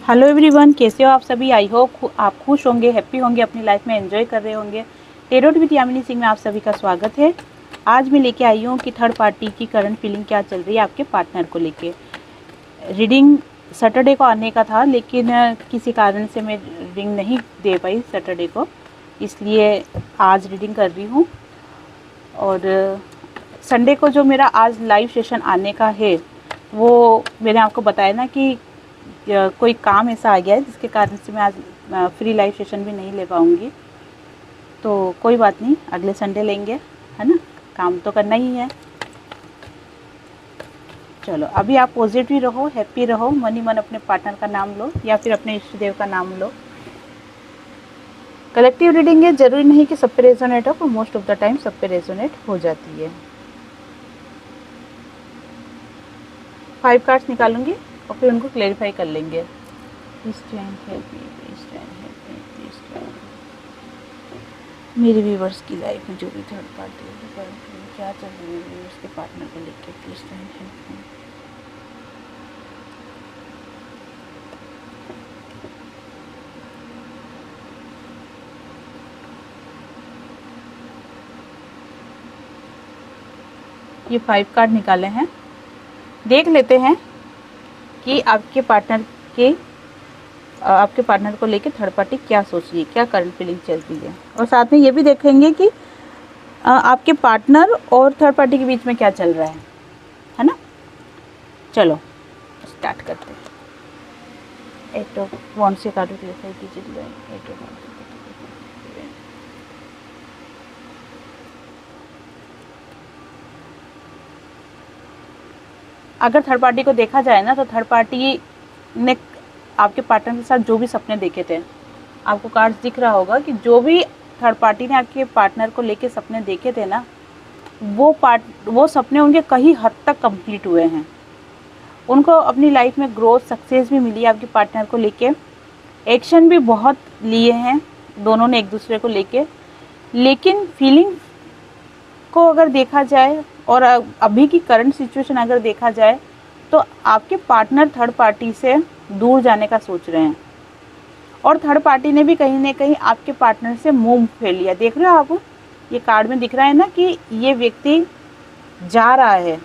Hello everyone, कैसे हो आप सभी। आई होप आप खुश होंगे, हैप्पी होंगे, अपनी लाइफ में एंजॉय कर रहे होंगे। टेरोट विद यामिनी सिंह में आप सभी का स्वागत है। आज मैं लेके आई हूँ कि थर्ड पार्टी की करंट फीलिंग क्या चल रही है आपके पार्टनर को लेके। रीडिंग सैटरडे को आने का था, लेकिन किसी कारण से मैं रीडिंग नहीं दे पाई सैटरडे को, इसलिए आज रीडिंग कर रही हूँ। और संडे को जो मेरा आज लाइव सेशन आने का है, वो मैंने आपको बताया ना कि कोई काम ऐसा आ गया है जिसके कारण से मैं आज फ्री लाइव सेशन भी नहीं ले पाऊँगी। तो कोई बात नहीं, अगले संडे लेंगे, है ना। काम तो करना ही है। चलो, अभी आप पॉजिटिव रहो, हैप्पी रहो, मन ही मन अपने पार्टनर का नाम लो या फिर अपने इष्ट देव का नाम लो। कलेक्टिव रीडिंग है, ज़रूरी नहीं कि सब पे रेजोनेट हो, पर मोस्ट ऑफ द टाइम सब पे रेजोनेट हो जाती है। 5 कार्ड्स निकालूंगी और फिर उनको क्लेरिफाई कर लेंगे। मेरे व्यूवर्स की लाइफ में जो भी थर्ड पार्टी है, क्या चल रही है उसके पार्टनर को लेकर, प्लीज हेल्प मी। ये 5 कार्ड निकाले हैं, देख लेते हैं कि आपके पार्टनर को लेके थर्ड पार्टी क्या सोच रही है, क्या करंट फीलिंग चल रही है। और साथ में ये भी देखेंगे कि आपके पार्टनर और थर्ड पार्टी के बीच में क्या चल रहा है ना। चलो स्टार्ट करते हैं। 8 ऑफ वांड्स से कार्ड क्लेरिफाई कीजिए। 8 ऑफ वांड्स। अगर थर्ड पार्टी को देखा जाए ना, तो थर्ड पार्टी ने आपके पार्टनर के साथ जो भी सपने देखे थे, आपको कार्ड्स दिख रहा होगा कि जो भी थर्ड पार्टी ने आपके पार्टनर को लेके सपने देखे थे ना, वो सपने उनके कहीं हद तक कंप्लीट हुए हैं। उनको अपनी लाइफ में ग्रोथ, सक्सेस भी मिली आपके पार्टनर को लेके। एक्शन भी बहुत लिए हैं दोनों ने एक दूसरे को लेके। लेकिन फीलिंग को अगर देखा जाए और अभी की करंट सिचुएशन अगर देखा जाए, तो आपके पार्टनर थर्ड पार्टी से दूर जाने का सोच रहे हैं। और थर्ड पार्टी ने भी कहीं ना कहीं आपके पार्टनर से मुंह फेर लिया। देख रहे हो आप, ये कार्ड में दिख रहा है ना कि ये व्यक्ति जा रहा है,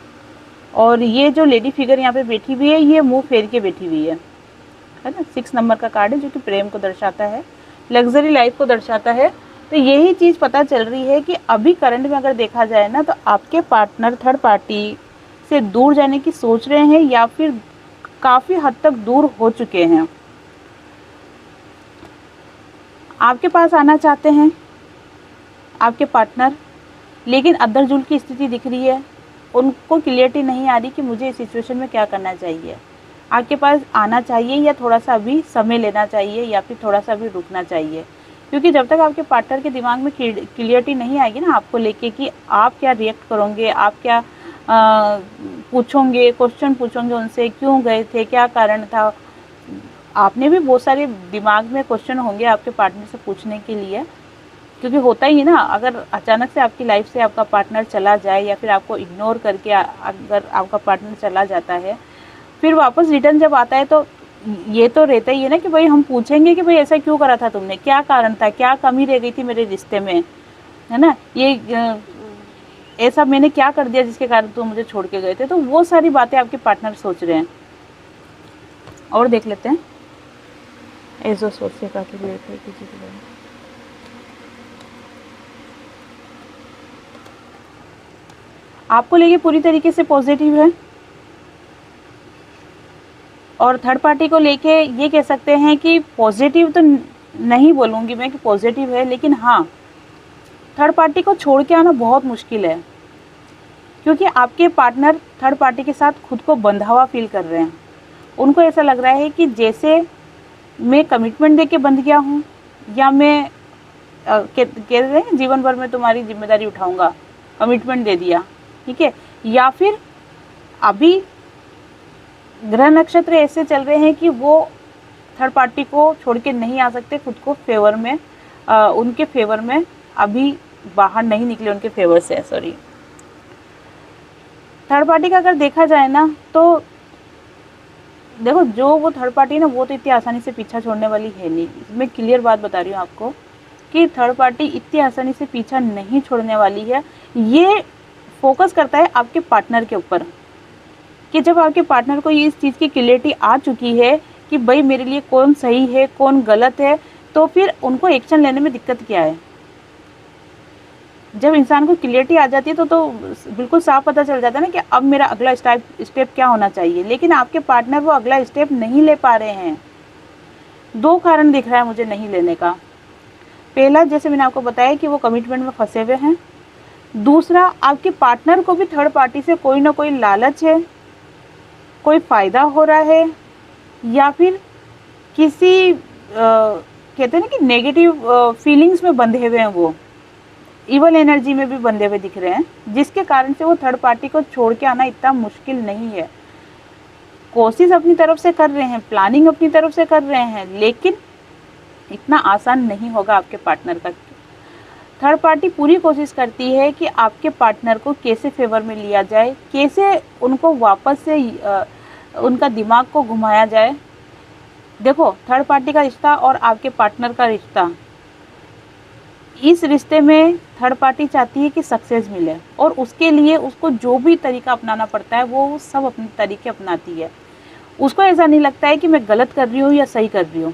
और ये जो लेडी फिगर यहाँ पे बैठी हुई है, ये मुंह फेर के बैठी हुई है ना। 6 नंबर का कार्ड है, जो कि प्रेम को दर्शाता है, लग्जरी लाइफ को दर्शाता है। तो यही चीज़ पता चल रही है कि अभी करंट में अगर देखा जाए ना, तो आपके पार्टनर थर्ड पार्टी से दूर जाने की सोच रहे हैं या फिर काफ़ी हद तक दूर हो चुके हैं। आपके पास आना चाहते हैं आपके पार्टनर, लेकिन अद्दर जुल की स्थिति दिख रही है। उनको क्लियरिटी नहीं आ रही कि मुझे इस सिचुएशन में क्या करना चाहिए। आपके पास आना चाहिए या थोड़ा सा अभी समय लेना चाहिए, या फिर थोड़ा सा अभी रुकना चाहिए। क्योंकि जब तक आपके पार्टनर के दिमाग में क्लियरिटी नहीं आएगी ना आपको लेके कि आप क्या रिएक्ट करोगे, आप क्या पूछोगे, क्वेश्चन पूछोगे उनसे, क्यों गए थे, क्या कारण था। आपने भी बहुत सारे दिमाग में क्वेश्चन होंगे आपके पार्टनर से पूछने के लिए, क्योंकि होता ही है ना, अगर अचानक से आपकी लाइफ से आपका पार्टनर चला जाए या फिर आपको इग्नोर करके अगर आपका पार्टनर चला जाता है, फिर वापस रिटर्न जब आता है, तो ये तो रहता ही है ना कि भाई हम पूछेंगे कि भाई ऐसा क्यों करा था तुमने, क्या कारण था, क्या कमी रह गई थी मेरे रिश्ते में, है ना। ये ऐसा मैंने क्या कर दिया जिसके कारण तुम मुझे छोड़ के गए थे। तो वो सारी बातें आपके पार्टनर सोच रहे हैं। और देख लेते हैं एज ऑफ सोर्स का आपको लेके पूरी तरीके से पॉजिटिव है। और थर्ड पार्टी को लेके ये कह सकते हैं कि पॉजिटिव तो नहीं बोलूँगी मैं कि पॉजिटिव है, लेकिन हाँ, थर्ड पार्टी को छोड़ के आना बहुत मुश्किल है। क्योंकि आपके पार्टनर थर्ड पार्टी के साथ खुद को बंधा हुआ फील कर रहे हैं। उनको ऐसा लग रहा है कि जैसे मैं कमिटमेंट दे के बंध गया हूँ, या मैं कह रहे हैं जीवन भर में तुम्हारी जिम्मेदारी उठाऊंगा, कमिटमेंट दे दिया, ठीक है। या फिर अभी ग्रह नक्षत्र ऐसे चल रहे हैं कि वो थर्ड पार्टी को छोड़ के नहीं आ सकते, खुद को फेवर में उनके फेवर में अभी बाहर नहीं निकले, उनके फेवर से, सॉरी। थर्ड पार्टी का अगर देखा जाए ना, तो देखो जो वो थर्ड पार्टी है ना, वो तो इतनी आसानी से पीछा छोड़ने वाली है नहीं। मैं क्लियर बात बता रही हूँ आपको कि थर्ड पार्टी इतनी आसानी से पीछा नहीं छोड़ने वाली है। ये फोकस करता है आपके पार्टनर के ऊपर, कि जब आपके पार्टनर को ये इस चीज़ की क्लियरिटी आ चुकी है कि भाई मेरे लिए कौन सही है कौन गलत है, तो फिर उनको एक्शन लेने में दिक्कत क्या है। जब इंसान को क्लियरिटी आ जाती है तो बिल्कुल साफ पता चल जाता है ना कि अब मेरा अगला स्टेप क्या होना चाहिए। लेकिन आपके पार्टनर वो अगला स्टेप नहीं ले पा रहे हैं। दो कारण दिख रहा है मुझे नहीं लेने का। पहला, जैसे मैंने आपको बताया कि वो कमिटमेंट में फंसे हुए हैं। दूसरा, आपके पार्टनर को भी थर्ड पार्टी से कोई ना कोई लालच है, कोई फ़ायदा हो रहा है, या फिर किसी कहते हैं ना कि नेगेटिव फीलिंग्स में बंधे हुए हैं, वो इवल एनर्जी में भी बंधे हुए दिख रहे हैं, जिसके कारण से वो थर्ड पार्टी को छोड़ के आना इतना मुश्किल नहीं है। कोशिश अपनी तरफ से कर रहे हैं, प्लानिंग अपनी तरफ से कर रहे हैं, लेकिन इतना आसान नहीं होगा आपके पार्टनर का। थर्ड पार्टी पूरी कोशिश करती है कि आपके पार्टनर को कैसे फेवर में लिया जाए, कैसे उनको वापस से उनका दिमाग को घुमाया जाए। देखो, थर्ड पार्टी का रिश्ता और आपके पार्टनर का रिश्ता, इस रिश्ते में थर्ड पार्टी चाहती है कि सक्सेस मिले, और उसके लिए उसको जो भी तरीका अपनाना पड़ता है वो सब अपने तरीके अपनाती है। उसको ऐसा नहीं लगता है कि मैं गलत कर रही हूँ या सही कर रही हूँ,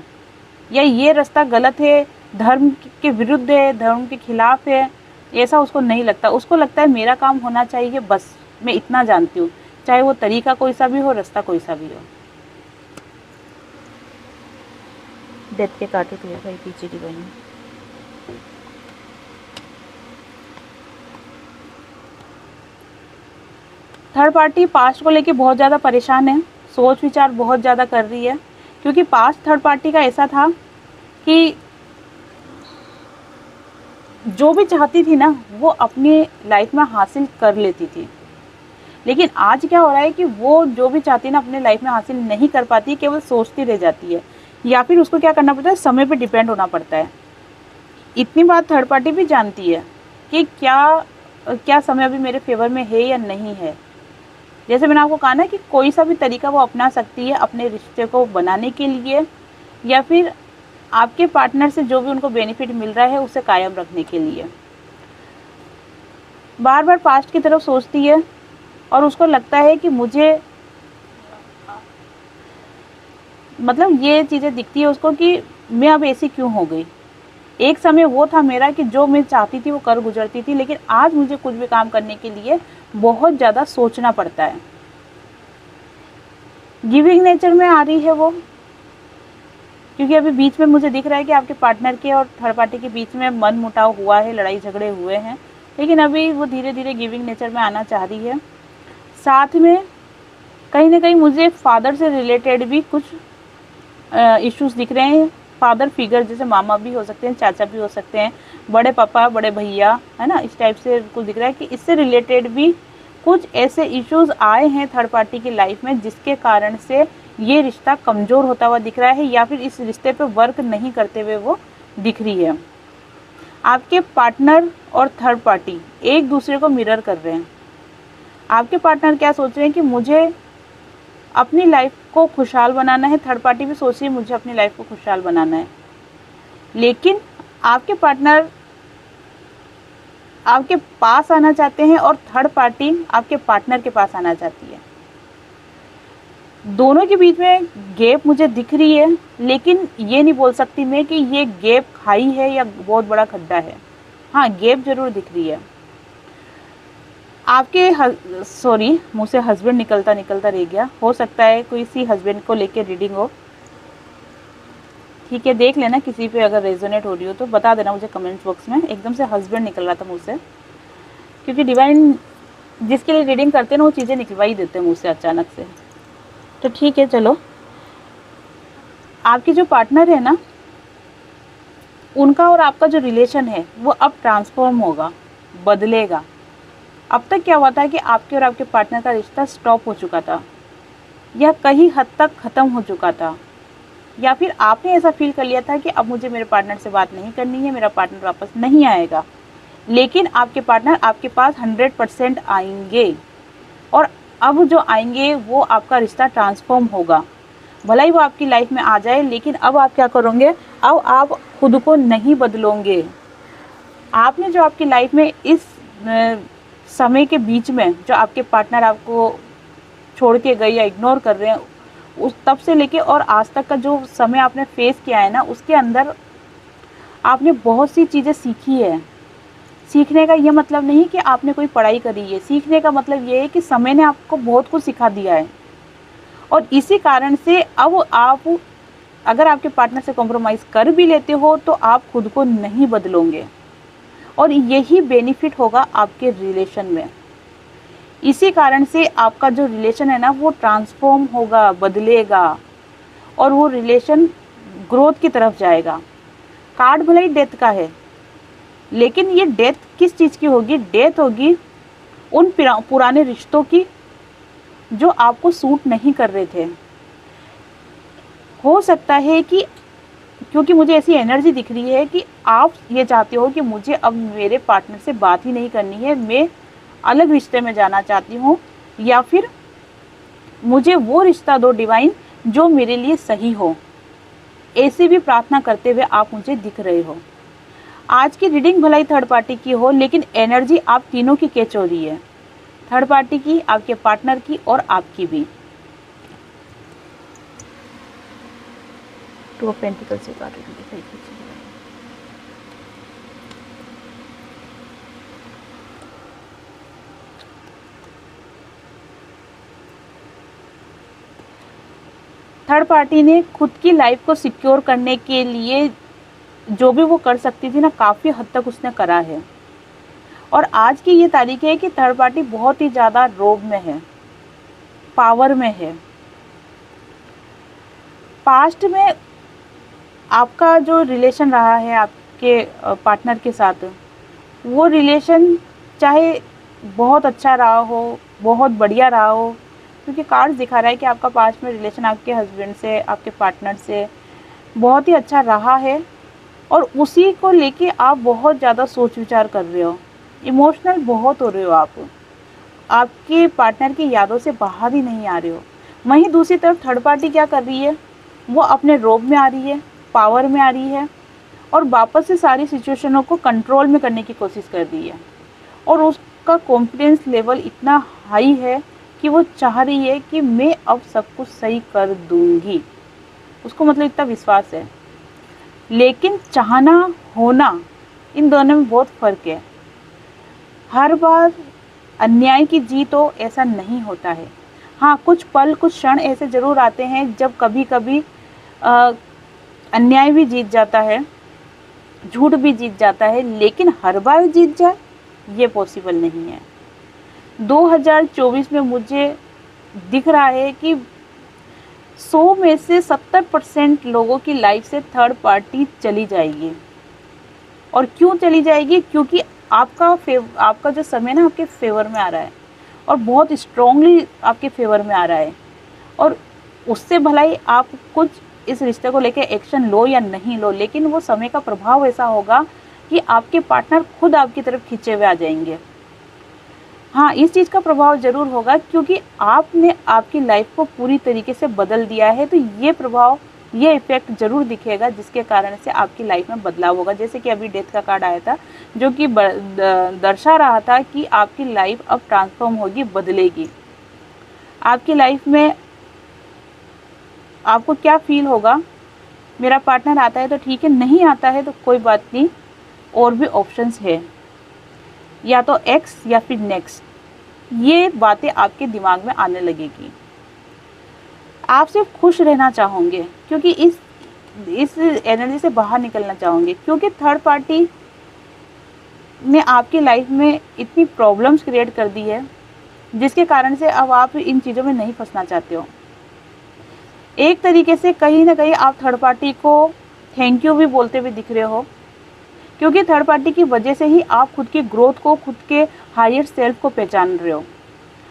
या ये रास्ता गलत है, धर्म के विरुद्ध है, धर्म के खिलाफ है, ऐसा उसको नहीं लगता। उसको लगता है मेरा काम होना चाहिए, बस मैं इतना जानती हूँ, चाहे वो तरीका कोई सा भी हो, रास्ता कोई सा भी हो। डेथ के कांटे तो भाई पीछे की बनी। थर्ड पार्टी पास्ट को लेके बहुत ज़्यादा परेशान है, सोच विचार बहुत ज़्यादा कर रही है, क्योंकि पास्ट थर्ड पार्टी का ऐसा था कि जो भी चाहती थी ना वो अपनी लाइफ में हासिल कर लेती थी। लेकिन आज क्या हो रहा है कि वो जो भी चाहती है ना अपने लाइफ में हासिल नहीं कर पाती, केवल सोचती रह जाती है, या फिर उसको क्या करना पड़ता है, समय पे डिपेंड होना पड़ता है। इतनी बात थर्ड पार्टी भी जानती है कि क्या समय अभी मेरे फेवर में है या नहीं है। जैसे मैंने आपको कहा ना कि कोई सा भी तरीका वो अपना सकती है अपने रिश्ते को बनाने के लिए, या फिर आपके पार्टनर से जो भी उनको बेनिफिट मिल रहा है उसे कायम रखने के लिए। बार बार पास्ट की तरफ सोचती है, और उसको लगता है कि मुझे, मतलब ये चीज़ें दिखती है उसको कि मैं अब ऐसी क्यों हो गई। एक समय वो था मेरा कि जो मैं चाहती थी वो कर गुजरती थी, लेकिन आज मुझे कुछ भी काम करने के लिए बहुत ज़्यादा सोचना पड़ता है। गिविंग नेचर में आ रही है वो, क्योंकि अभी बीच में मुझे दिख रहा है कि आपके पार्टनर के और थर्ड पार्टी के बीच में मन मुटाव हुआ है, लड़ाई झगड़े हुए हैं, लेकिन अभी वो धीरे धीरे गिविंग नेचर में आना चाह रही है। साथ में कहीं ना कहीं मुझे फादर से रिलेटेड भी कुछ इश्यूज दिख रहे हैं। फादर फिगर, जैसे मामा भी हो सकते हैं, चाचा भी हो सकते हैं, बड़े पापा, बड़े भैया, है ना, इस टाइप से कुछ दिख रहा है कि इससे रिलेटेड भी कुछ ऐसे इश्यूज आए हैं थर्ड पार्टी की लाइफ में, जिसके कारण से ये रिश्ता कमज़ोर होता हुआ दिख रहा है, या फिर इस रिश्ते पे वर्क नहीं करते हुए वो दिख रही है। आपके पार्टनर और थर्ड पार्टी एक दूसरे को मिरर कर रहे हैं। आपके पार्टनर क्या सोच रहे हैं कि मुझे अपनी लाइफ को खुशहाल बनाना है, थर्ड पार्टी भी सोच रही है मुझे अपनी लाइफ को खुशहाल बनाना है, लेकिन आपके पार्टनर आपके पास आना चाहते हैं और थर्ड पार्टी आपके पार्टनर के पास आना चाहती है। दोनों के बीच में गैप मुझे दिख रही है, लेकिन ये नहीं बोल सकती मैं कि ये गैप खाई है या बहुत बड़ा खड्डा है। हाँ, गैप जरूर दिख रही है। आपके सॉरी, मुँह से हस्बैंड निकलता निकलता रह गया, हो सकता है कोई सी हस्बैंड को लेके रीडिंग हो। ठीक है, देख लेना, किसी पे अगर रेजोनेट हो रही हो तो बता देना मुझे कमेंट बॉक्स में। एकदम से हस्बैंड निकल रहा था मुँह से, क्योंकि डिवाइन जिसके लिए रीडिंग करते हैं ना वो चीज़ें निकलवा ही देते हैं मुँह से अचानक से। तो ठीक है, चलो, आपके जो पार्टनर है ना, उनका और आपका जो रिलेशन है वो अब ट्रांसफॉर्म होगा, बदलेगा। अब तक क्या हुआ था कि आपके और आपके पार्टनर का रिश्ता स्टॉप हो चुका था, या कहीं हद तक ख़त्म हो चुका था, या फिर आपने ऐसा फील कर लिया था कि अब मुझे मेरे पार्टनर से बात नहीं करनी है, मेरा पार्टनर वापस नहीं आएगा। लेकिन आपके पार्टनर आपके पास 100% आएंगे, और अब जो आएंगे वो आपका रिश्ता ट्रांसफॉर्म होगा। भला ही वो आपकी लाइफ में आ जाए, लेकिन अब आप क्या करोगे, अब आप खुद को नहीं बदलोगे। आपने जो आपकी लाइफ में इस समय के बीच में जो आपके पार्टनर आपको छोड़ के गए या इग्नोर कर रहे हैं, उस तब से लेके और आज तक का जो समय आपने फेस किया है ना, उसके अंदर आपने बहुत सी चीज़ें सीखी है। सीखने का ये मतलब नहीं कि आपने कोई पढ़ाई करी है, सीखने का मतलब ये है कि समय ने आपको बहुत कुछ सिखा दिया है। और इसी कारण से अब आप अगर आपके पार्टनर से कॉम्प्रोमाइज़ कर भी लेते हो तो आप खुद को नहीं बदलोगे, और यही बेनिफिट होगा आपके रिलेशन में। इसी कारण से आपका जो रिलेशन है ना, वो ट्रांसफॉर्म होगा, बदलेगा, और वो रिलेशन ग्रोथ की तरफ जाएगा। कार्ड भले ही डेथ का है, लेकिन ये डेथ किस चीज़ की होगी? डेथ होगी उन पुराने रिश्तों की जो आपको सूट नहीं कर रहे थे। हो सकता है कि, क्योंकि मुझे ऐसी एनर्जी दिख रही है कि आप ये चाहते हो कि मुझे अब मेरे पार्टनर से बात ही नहीं करनी है, मैं अलग रिश्ते में जाना चाहती हूँ, या फिर मुझे वो रिश्ता दो डिवाइन जो मेरे लिए सही हो। ऐसे भी प्रार्थना करते हुए आप मुझे दिख रहे हो। आज की रीडिंग भलाई थर्ड पार्टी की हो, लेकिन एनर्जी आप तीनों की कैच हो रही है, थर्ड पार्टी की, आपके पार्टनर की और आपकी भी। टू ऑफ पेंटिकल्स से कार्ड दिखाई दीजिए। थर्ड पार्टी ने खुद की लाइफ को सिक्योर करने के लिए जो भी वो कर सकती थी ना, काफ़ी हद तक उसने करा है। और आज की ये तारीख है कि थर्ड पार्टी बहुत ही ज़्यादा रोब में है, पावर में है। पास्ट में आपका जो रिलेशन रहा है आपके पार्टनर के साथ, वो रिलेशन चाहे बहुत अच्छा रहा हो, बहुत बढ़िया रहा हो, क्योंकि कार्ड्स दिखा रहा है कि आपका पास्ट में रिलेशन आपके हस्बैंड से, आपके पार्टनर से बहुत ही अच्छा रहा है, और उसी को लेके आप बहुत ज़्यादा सोच विचार कर रहे हो, इमोशनल बहुत हो रहे हो, आप आपके पार्टनर की यादों से बाहर ही नहीं आ रहे हो। वहीं दूसरी तरफ थर्ड पार्टी क्या कर रही है, वो अपने रोब में आ रही है, पावर में आ रही है, और वापस से सारी सिचुएशनों को कंट्रोल में करने की कोशिश कर रही है। और उसका कॉन्फिडेंस लेवल इतना हाई है कि वो चाह रही है कि मैं अब सब कुछ सही कर दूंगी। उसको मतलब इतना विश्वास है। लेकिन चाहना होना, इन दोनों में बहुत फ़र्क है। हर बार अन्याय की जीत हो ऐसा नहीं होता है। हाँ, कुछ पल, कुछ क्षण ऐसे ज़रूर आते हैं जब कभी कभी अन्याय भी जीत जाता है, झूठ भी जीत जाता है, लेकिन हर बार जीत जाए ये पॉसिबल नहीं है। 2024 में मुझे दिख रहा है कि 100 में से 70% लोगों की लाइफ से थर्ड पार्टी चली जाएगी। और क्यों चली जाएगी? क्योंकि आपका जो समय ना आपके फेवर में आ रहा है, और बहुत स्ट्रॉन्गली आपके फेवर में आ रहा है। और उससे भलाई आप कुछ इस रिश्ते को लेकर एक्शन लो या नहीं लो, लेकिन वो समय का प्रभाव ऐसा होगा कि आपके पार्टनर खुद आपकी तरफ खींचे हुए आ जाएंगे। हाँ, इस चीज़ का प्रभाव ज़रूर होगा, क्योंकि आपने आपकी लाइफ को पूरी तरीके से बदल दिया है। तो ये प्रभाव, ये इफ़ेक्ट ज़रूर दिखेगा, जिसके कारण से आपकी लाइफ में बदलाव होगा। जैसे कि अभी डेथ का कार्ड आया था, जो कि दर्शा रहा था कि आपकी लाइफ अब ट्रांसफॉर्म होगी, बदलेगी। आपकी लाइफ में आपको क्या फील होगा? मेरा पार्टनर आता है तो ठीक है, नहीं आता है तो कोई बात नहीं, और भी ऑप्शंस है, या तो एक्स या फिर नेक्स्ट। ये बातें आपके दिमाग में आने लगेगी। आप सिर्फ खुश रहना चाहोगे, क्योंकि इस एनर्जी से बाहर निकलना चाहोगे, क्योंकि थर्ड पार्टी ने आपकी लाइफ में इतनी प्रॉब्लम्स क्रिएट कर दी है, जिसके कारण से अब आप इन चीज़ों में नहीं फंसना चाहते हो। एक तरीके से कहीं ना कहीं आप थर्ड पार्टी को थैंक यू भी बोलते हुए दिख रहे हो, क्योंकि थर्ड पार्टी की वजह से ही आप खुद की ग्रोथ को, खुद के हायर सेल्फ को पहचान रहे हो।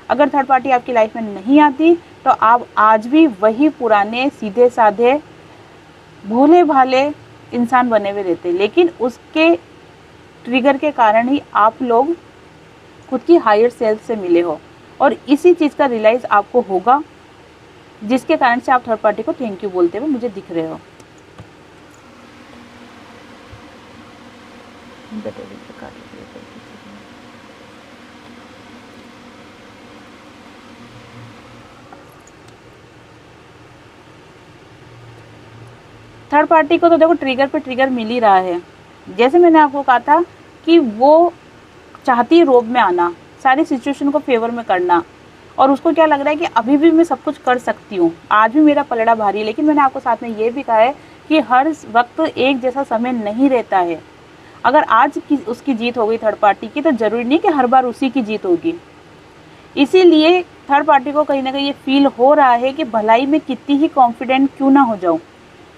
अगर थर्ड पार्टी आपकी लाइफ में नहीं आती तो आप आज भी वही पुराने सीधे साधे भोले भाले इंसान बने हुए रहते, लेकिन उसके ट्रिगर के कारण ही आप लोग खुद की हायर सेल्फ से मिले हो। और इसी चीज़ का रियलाइज़ आपको होगा जिसके कारण से आप थर्ड पार्टी को थैंक यू बोलते हुए मुझे दिख रहे हो। थर्ड पार्टी को तो देखो ट्रिगर पे ट्रिगर मिल ही रहा है। जैसे मैंने आपको कहा था कि वो चाहती है रोब में आना, सारी सिचुएशन को फेवर में करना, और उसको क्या लग रहा है कि अभी भी मैं सब कुछ कर सकती हूँ, आज भी मेरा पलड़ा भारी है। लेकिन मैंने आपको साथ में ये भी कहा है कि हर वक्त एक जैसा समय नहीं रहता है। अगर आज की उसकी जीत हो गई थर्ड पार्टी की, तो ज़रूरी नहीं कि हर बार उसी की जीत होगी। इसीलिए थर्ड पार्टी को कहीं ना कहीं ये फील हो रहा है कि भलाई में कितनी ही कॉन्फिडेंट क्यों ना हो जाऊँ,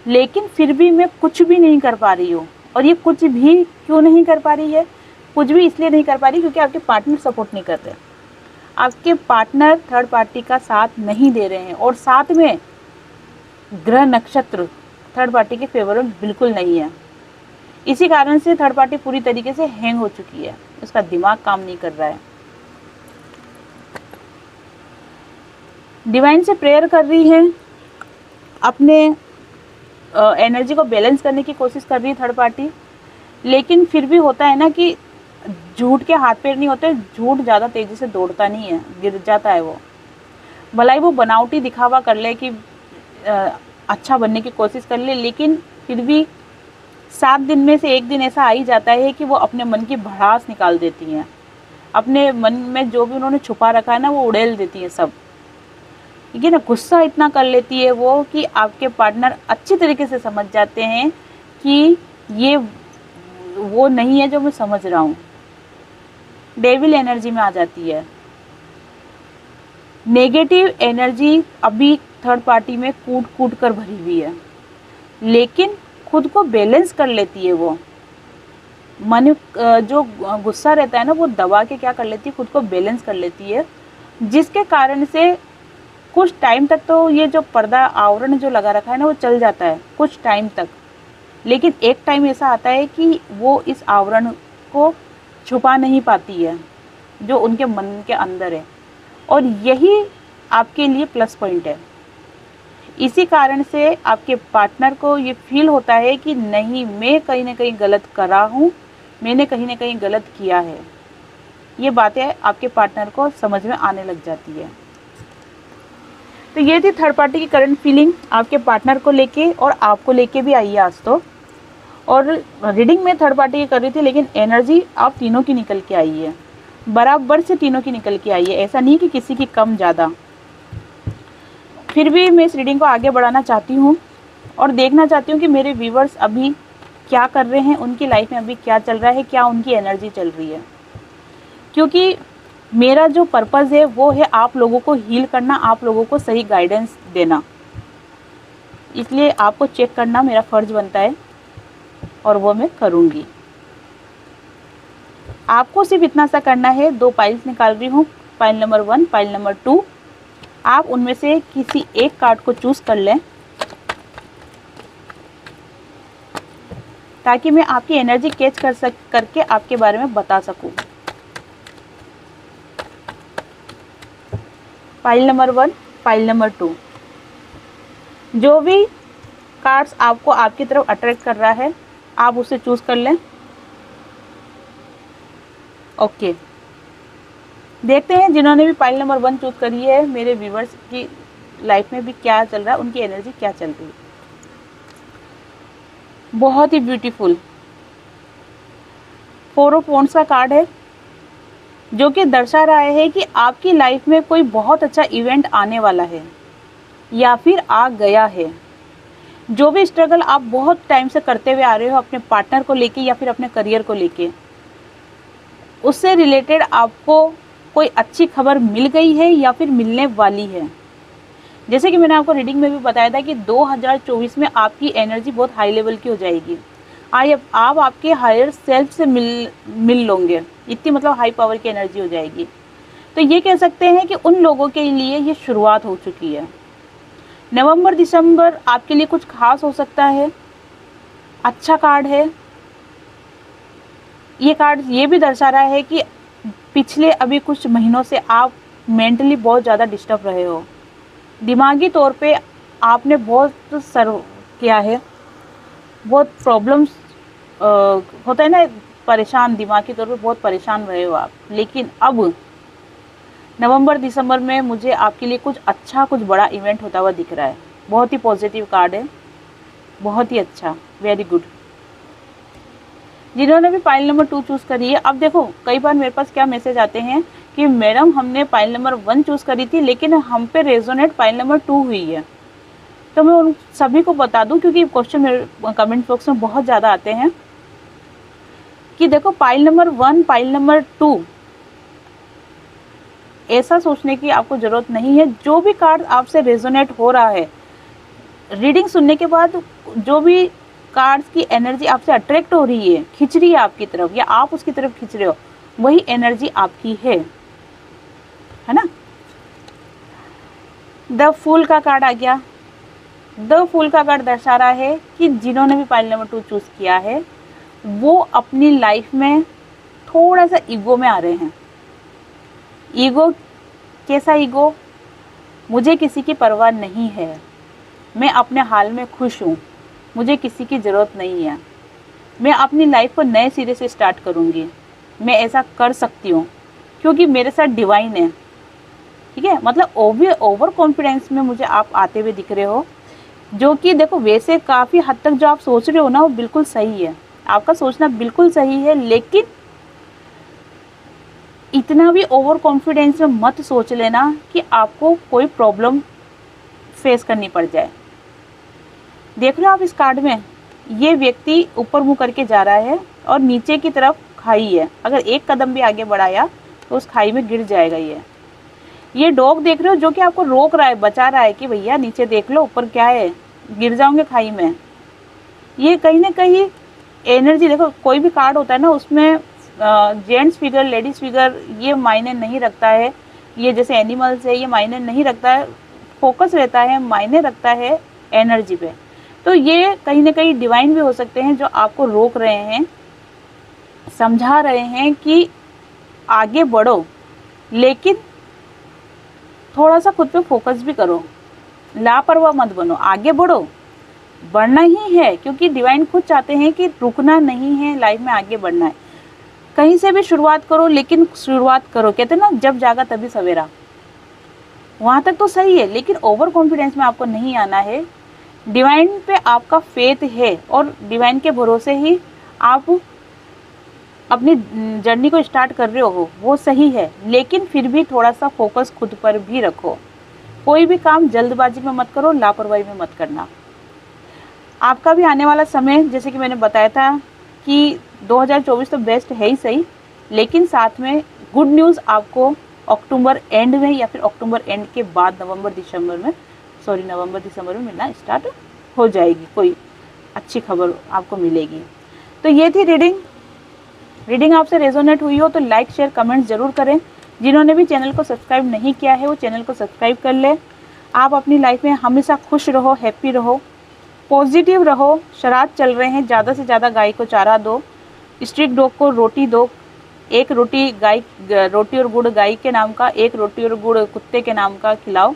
लेकिन फिर भी मैं कुछ भी नहीं कर पा रही हूँ। और ये कुछ भी क्यों नहीं कर पा रही है? कुछ भी इसलिए नहीं कर पा रही क्योंकि आपके पार्टनर सपोर्ट नहीं कर रहे। आपके पार्टनर थर्ड पार्टी का साथ नहीं दे रहे हैं, और साथ में ग्रह नक्षत्र थर्ड पार्टी के फेवर में बिल्कुल नहीं है। इसी कारण से थर्ड पार्टी पूरी तरीके से हैंग हो चुकी है, उसका दिमाग काम नहीं कर रहा है। डिवाइन से प्रेयर कर रही है, अपने एनर्जी को बैलेंस करने की कोशिश कर रही है थर्ड पार्टी। लेकिन फिर भी होता है ना कि झूठ के हाथ पैर नहीं होते, झूठ ज़्यादा तेज़ी से दौड़ता नहीं है, गिर जाता है वो। भलाई वो बनावटी दिखावा कर ले कि अच्छा बनने की कोशिश कर ले, लेकिन फिर भी 7 दिन में से एक दिन ऐसा आ ही जाता है कि वो अपने मन की भड़ास निकाल देती हैं। अपने मन में जो भी उन्होंने छुपा रखा है ना, वो उड़ेल देती हैं सब। ठीक है ना, गुस्सा इतना कर लेती है वो कि आपके पार्टनर अच्छी तरीके से समझ जाते हैं कि ये वो नहीं है जो मैं समझ रहा हूँ। डेविल एनर्जी में आ जाती है। नेगेटिव एनर्जी अभी थर्ड पार्टी में कूट कूट कर भरी हुई है, लेकिन खुद को बैलेंस कर लेती है वो। मन जो गुस्सा रहता है ना, वो दबा के क्या कर लेती है, खुद को बैलेंस कर लेती है, जिसके कारण से कुछ टाइम तक तो ये जो पर्दा आवरण जो लगा रखा है ना, वो चल जाता है कुछ टाइम तक। लेकिन एक टाइम ऐसा आता है कि वो इस आवरण को छुपा नहीं पाती है जो उनके मन के अंदर है, और यही आपके लिए प्लस पॉइंट है। इसी कारण से आपके पार्टनर को ये फील होता है कि नहीं, मैं कहीं ना कहीं गलत कर रहा हूँ, मैंने कहीं ना कहीं गलत किया है। ये बातें आपके पार्टनर को समझ में आने लग जाती है। तो ये थी थर्ड पार्टी की करंट फीलिंग आपके पार्टनर को लेके, और आपको लेके भी आई है आज तो। और रीडिंग में थर्ड पार्टी की कर रही थी, लेकिन एनर्जी आप तीनों की निकल के आई है, बराबर से तीनों की निकल के आई है। ऐसा नहीं कि किसी की कम ज़्यादा। फिर भी मैं इस रीडिंग को आगे बढ़ाना चाहती हूँ और देखना चाहती हूँ कि मेरे व्यूवर्स अभी क्या कर रहे हैं, उनकी लाइफ में अभी क्या चल रहा है, क्या उनकी एनर्जी चल रही है। क्योंकि मेरा जो पर्पज़ है वो है आप लोगों को हील करना, आप लोगों को सही गाइडेंस देना। इसलिए आपको चेक करना मेरा फ़र्ज़ बनता है, और वो मैं करूँगी। आपको सिर्फ इतना सा करना है। 2 पाइल्स निकाल रही हूँ, पाइल नंबर 1, पाइल नंबर 2। आप उनमें से किसी एक कार्ड को चूज़ कर लें, ताकि मैं आपकी एनर्जी कैच करके आपके बारे में बता सकूं। Pile number 1, pile number 2। जो भी कार्ड्स आपको आपकी तरफ अट्रैक्ट कर रहा है, आप उसे चूज़ कर लें। ओके, देखते हैं जिन्होंने भी पाइल नंबर 1 चूज़ करी है, मेरे व्यूवर्स की लाइफ में भी क्या चल रहा है, उनकी एनर्जी क्या चल रही है। बहुत ही ब्यूटीफुल 4 ऑफ वॉन्ड्स का कार्ड है, जो कि दर्शा रहा है कि आपकी लाइफ में कोई बहुत अच्छा इवेंट आने वाला है या फिर आ गया है। जो भी स्ट्रगल आप बहुत टाइम से करते हुए आ रहे हो अपने पार्टनर को लेके या फिर अपने करियर को लेके, उससे रिलेटेड आपको कोई अच्छी खबर मिल गई है या फिर मिलने वाली है। जैसे कि मैंने आपको रीडिंग में भी बताया था कि 2024 में आपकी एनर्जी बहुत हाई लेवल की हो जाएगी। आप आपके हायर सेल्फ से मिल लोगे, इतनी मतलब हाई पावर की एनर्जी हो जाएगी। तो ये कह सकते हैं कि उन लोगों के लिए ये शुरुआत हो चुकी है। नवंबर दिसंबर आपके लिए कुछ खास हो सकता है। अच्छा कार्ड है ये। कार्ड ये भी दर्शा रहा है कि पिछले अभी कुछ महीनों से आप मेंटली बहुत ज़्यादा डिस्टर्ब रहे हो, दिमागी तौर पे आपने बहुत सर्व किया है, बहुत प्रॉब्लम्स होता है ना, परेशान, दिमागी तौर पे बहुत परेशान रहे हो आप। लेकिन अब नवंबर दिसंबर में मुझे आपके लिए कुछ अच्छा, कुछ बड़ा इवेंट होता हुआ दिख रहा है। बहुत ही पॉजिटिव कार्ड है, बहुत ही अच्छा, वेरी गुड। जिन्होंने भी पाइल नंबर 2 चूज़ करी है, अब देखो कई बार मेरे पास क्या मैसेज आते हैं कि मैडम हमने पाइल नंबर 1 चूज़ करी थी लेकिन हम पे रेजोनेट पाइल नंबर 2 हुई है। तो मैं उन सभी को बता दूं, क्योंकि क्वेश्चन मेरे कमेंट बॉक्स में बहुत ज़्यादा आते हैं कि देखो पाइल नंबर 1, पाइल नंबर 2, ऐसा सोचने की आपको ज़रूरत नहीं है। जो भी कार्ड आपसे रेजोनेट हो रहा है, रीडिंग सुनने के बाद जो भी कार्ड्स की एनर्जी आपसे अट्रैक्ट हो रही है, खिंच रही है आपकी तरफ, या आप उसकी तरफ खिंच रहे हो, वही एनर्जी आपकी है ना। द फूल का कार्ड आ गया। द फूल का कार्ड दर्शा रहा है कि जिन्होंने भी पाइल नंबर 2 चूज़ किया है वो अपनी लाइफ में थोड़ा सा ईगो में आ रहे हैं। ईगो, कैसा ईगो? मुझे किसी की परवाह नहीं है, मैं अपने हाल में खुश हूँ, मुझे किसी की ज़रूरत नहीं है, मैं अपनी लाइफ को नए सिरे से स्टार्ट करूँगी, मैं ऐसा कर सकती हूँ क्योंकि मेरे साथ डिवाइन है। ठीक है, मतलब ओवर कॉन्फिडेंस में मुझे आप आते हुए दिख रहे हो, जो कि देखो वैसे काफ़ी हद तक जो आप सोच रहे हो ना वो बिल्कुल सही है, आपका सोचना बिल्कुल सही है। लेकिन इतना भी ओवर कॉन्फिडेंस में मत सोच लेना कि आपको कोई प्रॉब्लम फेस करनी पड़ जाए। देख रहे हो आप इस कार्ड में, ये व्यक्ति ऊपर मुँह करके जा रहा है और नीचे की तरफ खाई है, अगर एक कदम भी आगे बढ़ाया तो उस खाई में गिर जाएगा। ये डॉग देख रहे हो जो कि आपको रोक रहा है, बचा रहा है कि भैया नीचे देख लो, ऊपर क्या है, गिर जाओगे खाई में। ये कहीं ना कहीं एनर्जी, देखो कोई भी कार्ड होता है ना उसमें जेंट्स फिगर, लेडीज़ फिगर, ये मायने नहीं रखता है। ये जैसे एनिमल्स है, ये मायने नहीं रखता है, फोकस रहता है, मायने रखता है एनर्जी पे। तो ये कहीं ना कहीं डिवाइन भी हो सकते हैं जो आपको रोक रहे हैं, समझा रहे हैं कि आगे बढ़ो, लेकिन थोड़ा सा खुद पे फोकस भी करो, लापरवाह मत बनो, आगे बढ़ो, बढ़ना ही है, क्योंकि डिवाइन खुद चाहते हैं कि रुकना नहीं है, लाइफ में आगे बढ़ना है। कहीं से भी शुरुआत करो, लेकिन शुरुआत करो। कहते हैं ना, जब जागा तभी सवेरा, वहाँ तक तो सही है, लेकिन ओवर कॉन्फिडेंस में आपको नहीं आना है। डिवाइन पे आपका फेथ है और डिवाइन के भरोसे ही आप अपनी जर्नी को स्टार्ट कर रहे हो, वो सही है, लेकिन फिर भी थोड़ा सा फोकस खुद पर भी रखो। कोई भी काम जल्दबाजी में मत करो, लापरवाही में मत करना। आपका भी आने वाला समय, जैसे कि मैंने बताया था कि 2024 तो बेस्ट है ही सही, लेकिन साथ में गुड न्यूज़ आपको अक्टूबर एंड में या फिर अक्टूबर एंड के बाद नवंबर दिसंबर में मिलना स्टार्ट हो जाएगी, कोई अच्छी खबर आपको मिलेगी। तो ये थी रीडिंग आपसे रेजोनेट हुई हो तो लाइक शेयर कमेंट ज़रूर करें। जिन्होंने भी चैनल को सब्सक्राइब नहीं किया है वो चैनल को सब्सक्राइब कर ले। आप अपनी लाइफ में हमेशा खुश रहो, हैप्पी रहो, पॉजिटिव रहो। श्राद्ध चल रहे हैं, ज़्यादा से ज़्यादा गाय को चारा दो, स्ट्रीट डॉग को रोटी दो, एक रोटी और गुड़ गाय के नाम का, एक रोटी और गुड़ कुत्ते के नाम का खिलाओ।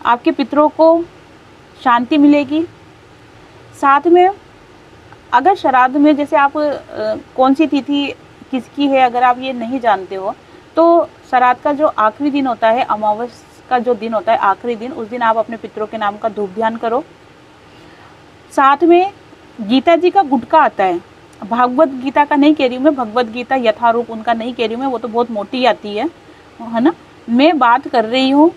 आपके पितरों को शांति मिलेगी। साथ में अगर श्राद्ध में, जैसे आप कौन सी तिथि किसकी है अगर आप ये नहीं जानते हो, तो श्राद्ध का जो आखिरी दिन होता है, अमावस का जो दिन होता है आखिरी दिन, उस दिन आप अपने पितरों के नाम का धूप ध्यान करो। साथ में गीता जी का गुटका आता है, भागवत गीता का नहीं कह रही हूँ मैं, भगवत गीता यथारूप उनका नहीं कह रही हूँ मैं, वो तो बहुत मोटी आती है ना। मैं बात कर रही हूँ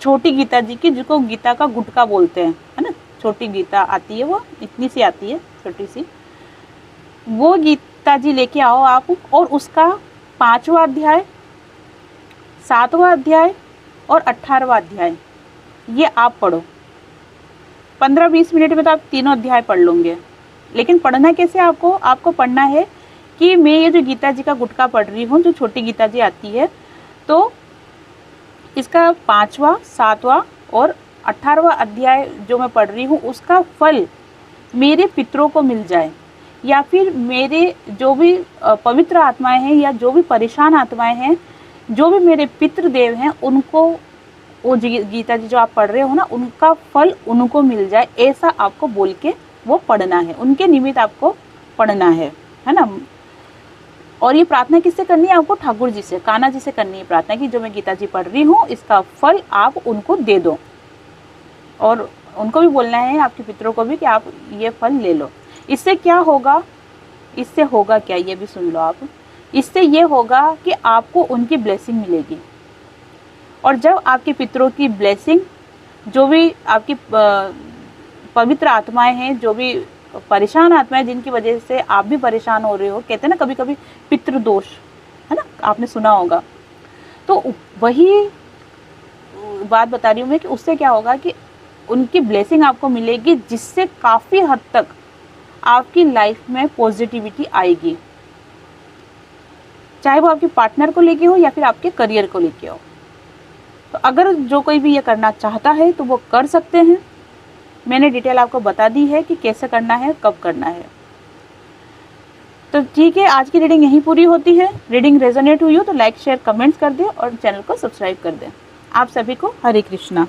छोटी गीता जी की, जिसको गीता का गुटका बोलते हैं, है ना। छोटी गीता आती है, वो इतनी सी आती है, छोटी सी, वो गीता जी लेके आओ आप, और उसका 5वां अध्याय, 7वां अध्याय और 18वां अध्याय ये आप पढ़ो। 15-20 मिनट में तो आप तीनों अध्याय पढ़ लोगे। लेकिन पढ़ना कैसे आपको पढ़ना है कि मैं ये जो गीता जी का गुटका पढ़ रही हूँ, जो छोटी गीता जी आती है, तो इसका 5वां, 7वां और 18वां अध्याय जो मैं पढ़ रही हूँ, उसका फल मेरे पितरों को मिल जाए, या फिर मेरे जो भी पवित्र आत्माएं हैं या जो भी परेशान आत्माएं हैं, जो भी मेरे पितृदेव हैं, उनको वो गीता जी जो आप पढ़ रहे हो ना, उनका फल उनको मिल जाए, ऐसा आपको बोल के वो पढ़ना है, उनके निमित्त आपको पढ़ना है ना। और ये प्रार्थना किससे करनी है? आपको ठाकुर जी से, कान्हा जी से करनी है प्रार्थना कि जो मैं गीता जी पढ़ रही हूँ इसका फल आप उनको दे दो। और उनको भी बोलना है, आपके पितरों को भी, कि आप ये फल ले लो। इससे क्या होगा? इससे होगा क्या, ये भी सुन लो आप। इससे ये होगा कि आपको उनकी ब्लेसिंग मिलेगी। और जब आपके पितरों की ब्लेसिंग, जो भी आपकी पवित्र आत्माएं हैं, जो भी परेशान आत्माएं जिनकी वजह से आप भी परेशान हो रहे हो, कहते हैं ना कभी कभी पितृदोष, है ना, आपने सुना होगा, तो वही बात बता रही हूँ मैं कि उससे क्या होगा कि उनकी ब्लेसिंग आपको मिलेगी, जिससे काफ़ी हद तक आपकी लाइफ में पॉजिटिविटी आएगी, चाहे वो आपके पार्टनर को लेके हो या फिर आपके करियर को लेके हो। तो अगर जो कोई भी ये करना चाहता है तो वो कर सकते हैं। मैंने डिटेल आपको बता दी है कि कैसे करना है, कब करना है। तो ठीक है, आज की रीडिंग यहीं पूरी होती है। रीडिंग रेजोनेट हुई हो तो लाइक शेयर कमेंट्स कर दें और चैनल को सब्सक्राइब कर दें। आप सभी को हरे कृष्णा।